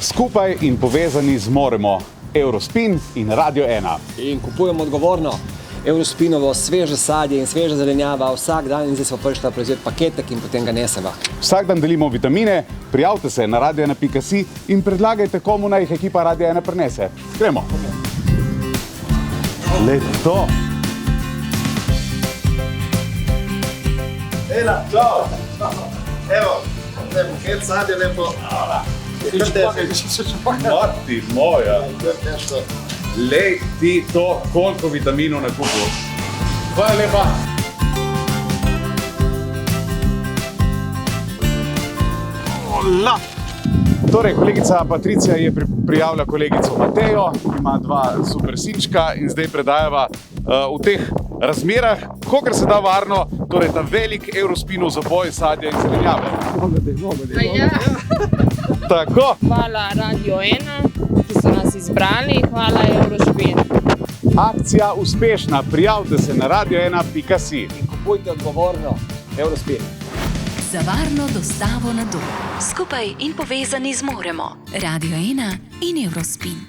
Skupaj in povezani zmoremo Eurospin in Radio 1. In kupujemo odgovorno. Eurospinovo sveže sadje in sveža zelenjava vsak dan in zdaj smo prišli prevzeti paketek in potem ga neseva. Vsak dan delimo vitamine, prijavite se na radio1.si in predlagajte, komu naj jih ekipa Radio 1 prinese. Gremo! Leto! Ela, čao! Evo, buket sadje lepo. Mati moja! Lej ti to, koliko vitaminov na kupu. Hvala lepa! Hola! Torej, kolegica Patricija je prijavila kolegico Matejo, ima dva super sinčka in zdaj predajava v teh razmerah, kolikor se da varno, torej ta velik Eurospinov zaboj sadja in zelenjave. Ja. Tako. Hvala Radio 1, ki so nas izbrali. Hvala Eurospin. Akcija uspešna. Prijavite se na radio1.si. In kupujte odgovorno. Eurospin. Za varno dostavo na dom. Skupaj in povezani zmoremo. Radio 1 in Eurospin.